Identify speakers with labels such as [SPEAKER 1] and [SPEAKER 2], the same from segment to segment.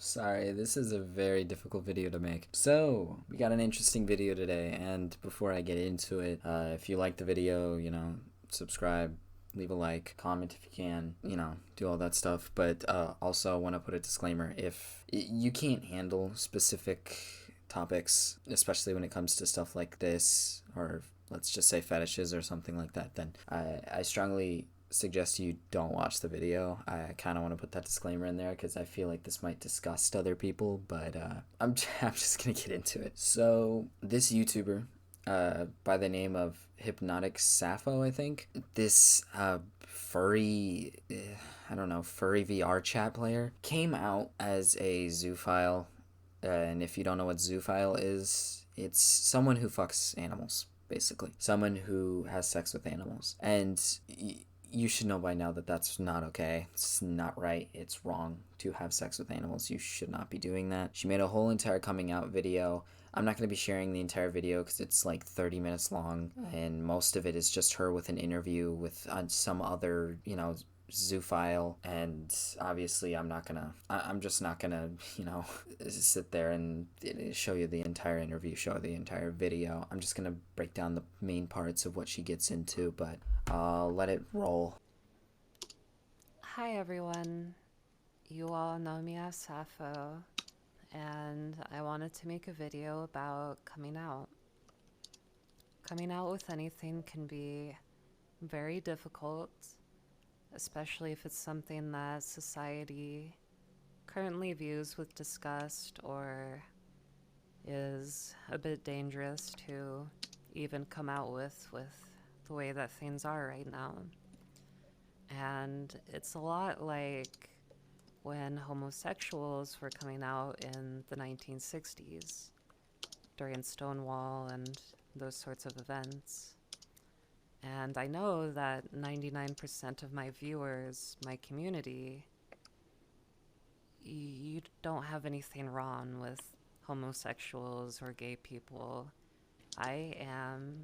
[SPEAKER 1] Sorry, this is a very difficult video to make. So, we got an interesting video today, and before I get into it, if you like the video, subscribe, leave a like, comment if you can, do all that stuff. But also, I want to put a disclaimer. If you can't handle specific topics, especially when it comes to stuff like this, or let's just say fetishes or something like that, then I strongly suggest you don't watch the video. I kind of want to put that disclaimer in there because I feel like this might disgust other people, but I'm just gonna get into it. So this YouTuber by the name of Hypnotic Sappho, I think, this furry furry VRchat player came out as a zoophile. And if you don't know what zoophile is, it's someone who fucks animals, basically. Someone who has sex with animals. And you should know by now that that's not okay. It's not right. It's wrong to have sex with animals. You should not be doing that. She made a whole entire coming out video. I'm not going to be sharing the entire video because it's like 30 minutes long, and most of it is just her with an interview with some other, zoophile. And obviously I'm just not gonna sit there and show you the entire interview, show the entire video. I'm just gonna break down the main parts of what she gets into, but I'll let it roll.
[SPEAKER 2] Hi everyone, you all know me as Sappho, and I wanted to make a video about coming out. Coming out with anything can be very difficult, especially if it's something that society currently views with disgust or is a bit dangerous to even come out with the way that things are right now. And it's a lot like when homosexuals were coming out in the 1960s during Stonewall and those sorts of events. And I know that 99% of my viewers, my community, you don't have anything wrong with homosexuals or gay people. I am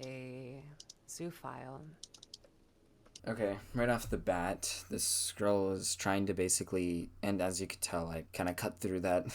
[SPEAKER 2] a zoophile.
[SPEAKER 1] Okay, right off the bat, this girl is trying to basically, and as you could tell, I kind of cut through that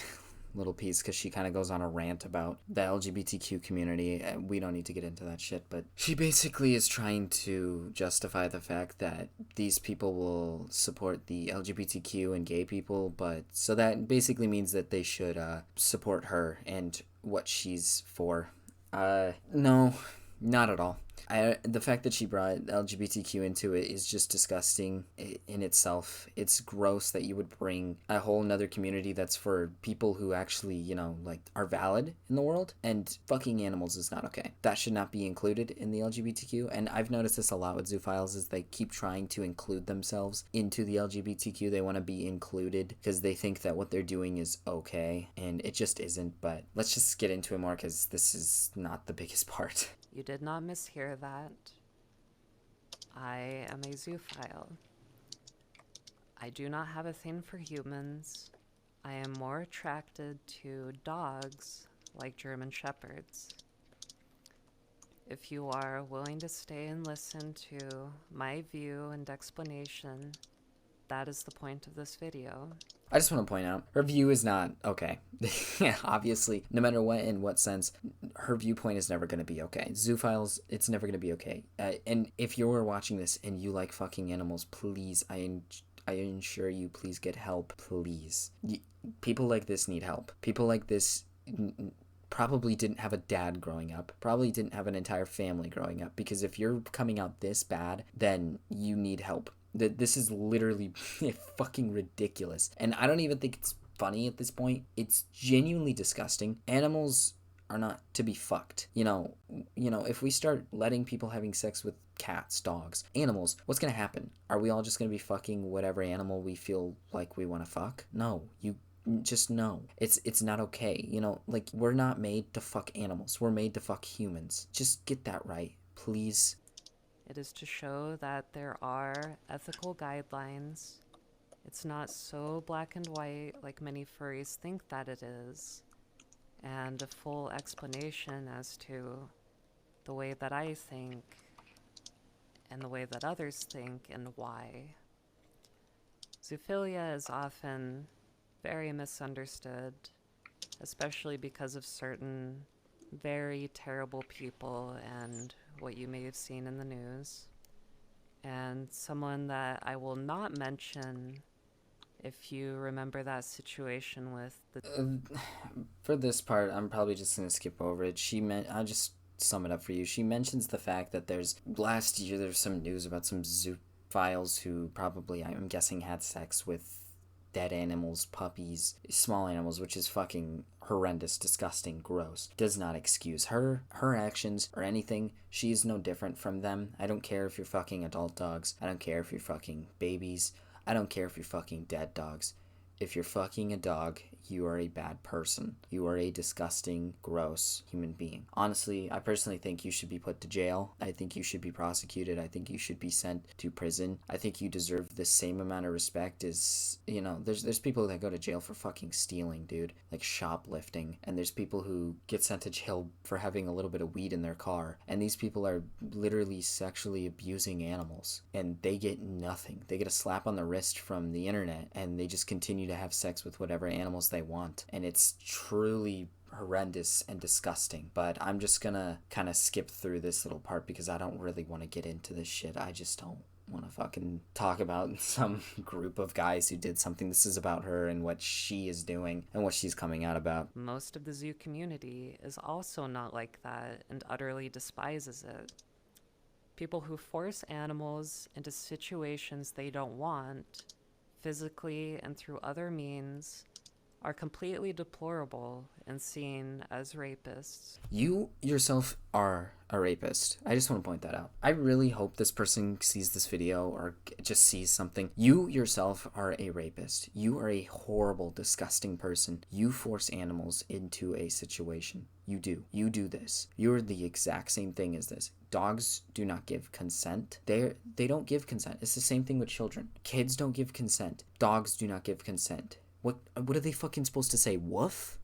[SPEAKER 1] little piece because she kind of goes on a rant about the LGBTQ community. We don't need to get into that shit, but she basically is trying to justify the fact that these people will support the LGBTQ and gay people, but so that basically means that they should support her and what she's for. No, not at all. The fact that she brought LGBTQ into it is just disgusting in itself. It's gross that you would bring a whole nother community that's for people who actually, are valid in the world, and fucking animals is not okay. That should not be included in the LGBTQ, and I've noticed this a lot with zoophiles is they keep trying to include themselves into the LGBTQ. They want to be included because they think that what they're doing is okay, and it just isn't, but let's just get into it more because this is not the biggest part.
[SPEAKER 2] You did not mishear that. I am a zoophile. I do not have a thing for humans. I am more attracted to dogs like German Shepherds. If you are willing to stay and listen to my view and explanation, that is the point of this video.
[SPEAKER 1] I just want to point out, her view is not okay. Obviously, no matter what, in what sense, her viewpoint is never going to be okay. Zoophiles, it's never going to be okay. And if you're watching this and you like fucking animals, please, I ensure you, please get help, please. People like this need help. People like this probably didn't have a dad growing up, probably didn't have an entire family growing up, because if you're coming out this bad, then you need help. This is literally fucking ridiculous. And I don't even think it's funny at this point. It's genuinely disgusting. Animals are not to be fucked. If we start letting people having sex with cats, dogs, animals, what's gonna happen? Are we all just gonna be fucking whatever animal we feel like we want to fuck? No, you just know. It's not okay. We're not made to fuck animals. We're made to fuck humans. Just get that right, please.
[SPEAKER 2] It is to show that there are ethical guidelines. It's not so black and white like many furries think that it is. And a full explanation as to the way that I think and the way that others think and why. Zoophilia is often very misunderstood, especially because of certain very terrible people and what you may have seen in the news. And someone that I will not mention, if you remember that situation with the...
[SPEAKER 1] For this part, I'm probably just gonna skip over it. I'll just sum it up for you. She mentions the fact that last year there's some news about some Zoophiles who probably, I'm guessing, had sex with dead animals, puppies, small animals, which is fucking horrendous, disgusting, gross. Does not excuse her actions, or anything. She is no different from them. I don't care if you're fucking adult dogs. I don't care if you're fucking babies. I don't care if you're fucking dead dogs. If you're fucking a dog, you are a bad person. You are a disgusting, gross human being. Honestly, I personally think you should be put to jail. I think you should be prosecuted. I think you should be sent to prison. I think you deserve the same amount of respect as, there's people that go to jail for fucking stealing, dude. Like shoplifting. And there's people who get sent to jail for having a little bit of weed in their car. And these people are literally sexually abusing animals. And they get nothing. They get a slap on the wrist from the internet, and they just continue to have sex with whatever animals they want. And it's truly horrendous and disgusting. But I'm just gonna kind of skip through this little part because I don't really want to get into this shit. I just don't want to fucking talk about some group of guys who did something. This is about her and what she is doing and what she's coming out about.
[SPEAKER 2] Most of the zoo community is also not like that and utterly despises it. People who force animals into situations they don't want, physically and through other means, are completely deplorable and seen as rapists.
[SPEAKER 1] You yourself are a rapist. I just want to point that out. I really hope this person sees this video or just sees something. You yourself are a rapist. You are a horrible, disgusting person. You force animals into a situation. You do. You do this. You're the exact same thing as this. Dogs do not give consent. They don't give consent. It's the same thing with children. Kids don't give consent. Dogs do not give consent. What are they fucking supposed to say? Woof?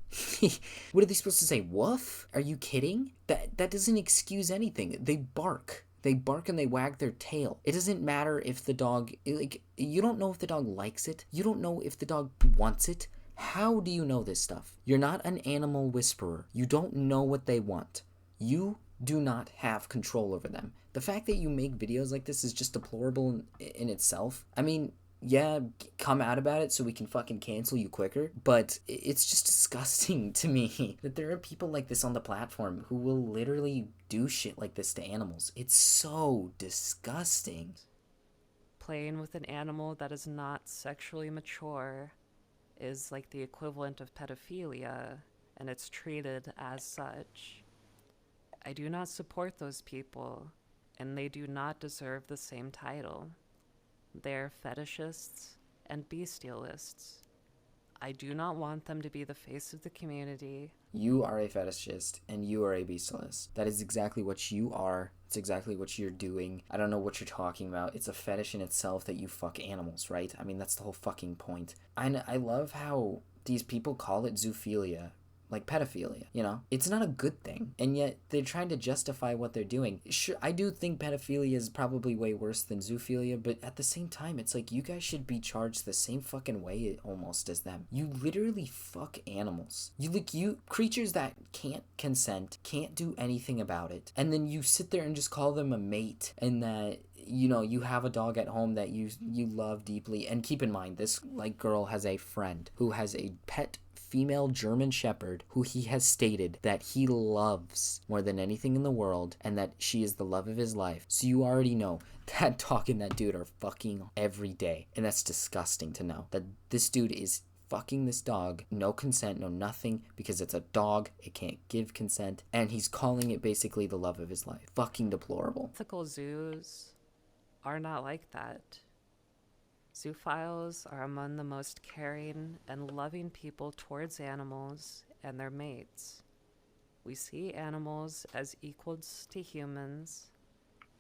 [SPEAKER 1] What are they supposed to say? Woof? Are you kidding? That doesn't excuse anything. They bark. They bark and they wag their tail. It doesn't matter if the dog, you don't know if the dog likes it. You don't know if the dog wants it. How do you know this stuff? You're not an animal whisperer. You don't know what they want. You do not have control over them. The fact that you make videos like this is just deplorable in itself. I mean, yeah, come out about it so we can fucking cancel you quicker, but it's just disgusting to me that there are people like this on the platform who will literally do shit like this to animals. It's so disgusting.
[SPEAKER 2] Playing with an animal that is not sexually mature is like the equivalent of pedophilia, and it's treated as such. I do not support those people, and they do not deserve the same title. They're fetishists and bestialists. I do not want them to be the face of the community.
[SPEAKER 1] You are a fetishist and you are a bestialist. That is exactly what you are. It's exactly what you're doing. I don't know what you're talking about. It's a fetish in itself that you fuck animals, right? I mean, that's the whole fucking point. I love how these people call it zoophilia. Like pedophilia, It's not a good thing, and yet they're trying to justify what they're doing. Sure, I do think pedophilia is probably way worse than zoophilia, but at the same time, it's like you guys should be charged the same fucking way almost as them. You literally fuck animals. You creatures that can't consent, can't do anything about it, and then you sit there and just call them a mate, and that you have a dog at home that you love deeply. And keep in mind, this girl has a friend who has a pet female German Shepherd who he has stated that he loves more than anything in the world, and that she is the love of his life. So you already know that dog and that dude are fucking every day, and that's disgusting to know that this dude is fucking this dog, no consent, no nothing, because it's a dog, it can't give consent, and he's calling it basically the love of his life. Fucking deplorable.
[SPEAKER 2] Ethical zoos are not like that. Zoophiles are among the most caring and loving people towards animals and their mates. We see animals as equals to humans,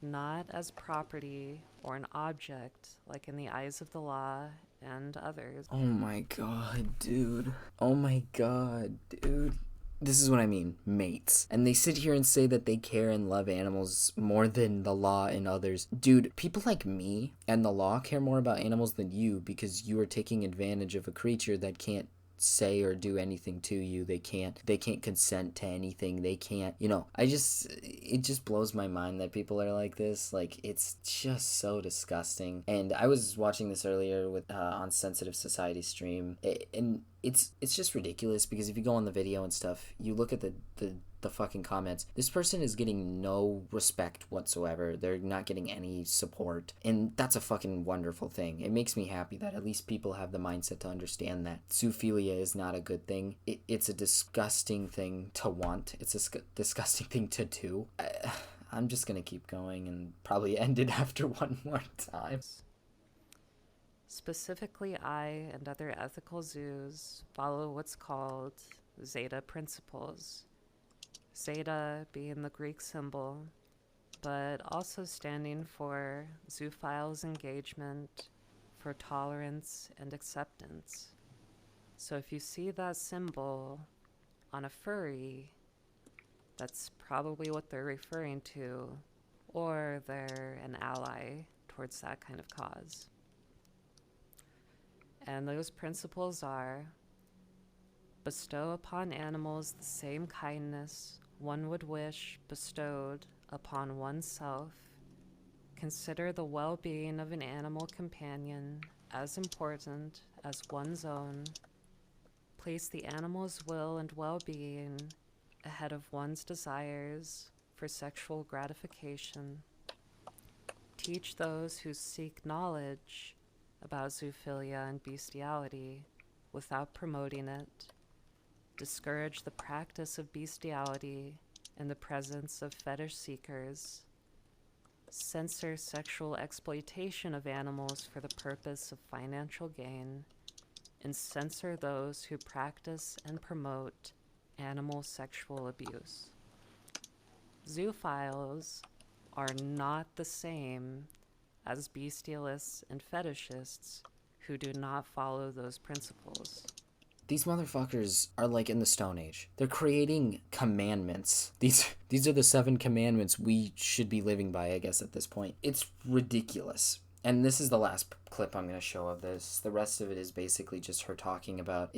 [SPEAKER 2] not as property or an object like in the eyes of the law and others.
[SPEAKER 1] Oh my god, dude. Oh my god, dude. This is what I mean, mates. And they sit here and say that they care and love animals more than the law and others. Dude, people like me and the law care more about animals than you because you are taking advantage of a creature that can't say or do anything to you. They can't consent to anything. They can't, it just blows my mind that people are like this. Like, it's just so disgusting. And I was watching this earlier with on Sensitive Society stream, and it's just ridiculous because if you go on the video and stuff, you look at the fucking comments. This person is getting no respect whatsoever. They're not getting any support. And that's a fucking wonderful thing. It makes me happy that at least people have the mindset to understand that zoophilia is not a good thing. It's a disgusting thing to want. It's a disgusting thing to do. I'm just gonna keep going and probably end it after one more time.
[SPEAKER 2] Specifically, I and other ethical zoos follow what's called Zeta Principles. Zeta being the Greek symbol, but also standing for Zoophiles engagement, for tolerance and acceptance. So if you see that symbol on a furry, that's probably what they're referring to, or they're an ally towards that kind of cause. And those principles are: bestow upon animals the same kindness one would wish bestowed upon oneself. Consider the well-being of an animal companion as important as one's own. Place the animal's will and well-being ahead of one's desires for sexual gratification. Teach those who seek knowledge about zoophilia and bestiality without promoting it. Discourage the practice of bestiality in the presence of fetish seekers. Censor sexual exploitation of animals for the purpose of financial gain, and censor those who practice and promote animal sexual abuse. Zoophiles are not the same as bestialists and fetishists who do not follow those principles.
[SPEAKER 1] These motherfuckers are like in the Stone Age. They're creating commandments. These are the 7 commandments we should be living by, I guess, at this point. It's ridiculous. And this is the last clip I'm going to show of this. The rest of it is basically just her talking about,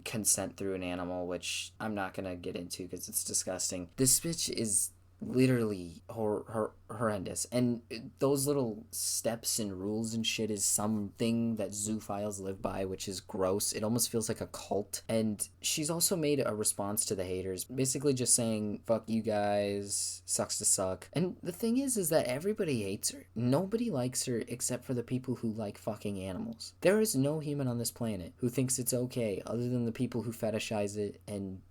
[SPEAKER 1] consent through an animal, which I'm not going to get into because it's disgusting. This bitch is literally horrendous, and those little steps and rules and shit is something that zoophiles live by, which is gross. It almost feels like a cult. And she's also made a response to the haters, basically just saying, fuck you guys, sucks to suck. And the thing is that everybody hates her. Nobody likes her except for the people who like fucking animals. There is no human on this planet who thinks it's okay other than the people who fetishize it and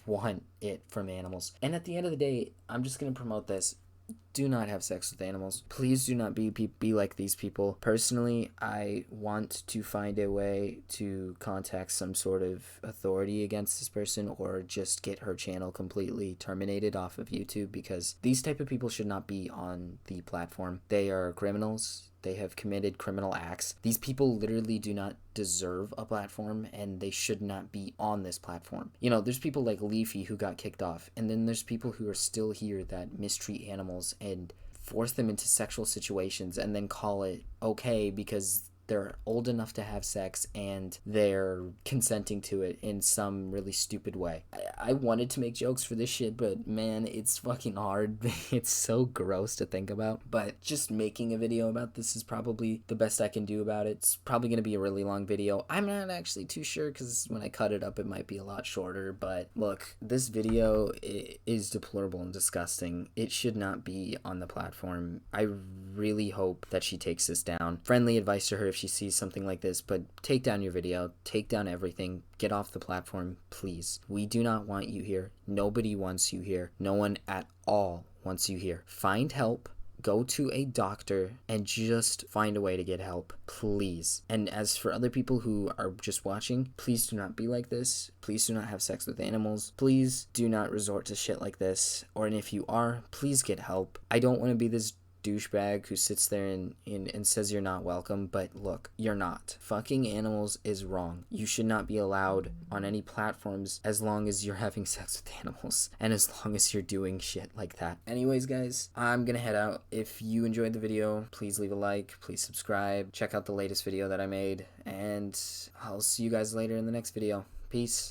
[SPEAKER 1] want it from animals. And at the end of the day, I'm just going to promote this. Do not have sex with animals. Please do not be like these people. Personally, I want to find a way to contact some sort of authority against this person, or just get her channel completely terminated off of YouTube, because these type of people should not be on the platform. They are criminals. They have committed criminal acts. These people literally do not deserve a platform, and they should not be on this platform. There's people like Leafy who got kicked off, and then there's people who are still here that mistreat animals and force them into sexual situations and then call it okay because they're old enough to have sex and they're consenting to it in some really stupid way. I wanted to make jokes for this shit, but man, it's fucking hard. It's so gross to think about. But just making a video about this is probably the best I can do about it. It's probably going to be a really long video. I'm not actually too sure because when I cut it up, it might be a lot shorter. But look, this video is deplorable and disgusting. It should not be on the platform. I really hope that she takes this down. Friendly advice to her if she sees something like this, but take down your video, take down everything, get off the platform, please. We do not want you here. Nobody wants you here. No one at all wants you here. Find help. Go to a doctor and just find a way to get help, please. And as for other people who are just watching, please do not be like this. Please do not have sex with animals. Please do not resort to shit like this. Or if you are, please get help. I don't want to be this douchebag who sits there and says you're not welcome, but look, you're not. Fucking animals is wrong. You should not be allowed on any platforms as long as you're having sex with animals and as long as you're doing shit like that. Anyways, guys, I'm gonna head out. If you enjoyed the video, please leave a like, please subscribe, check out the latest video that I made, and I'll see you guys later in the next video. Peace.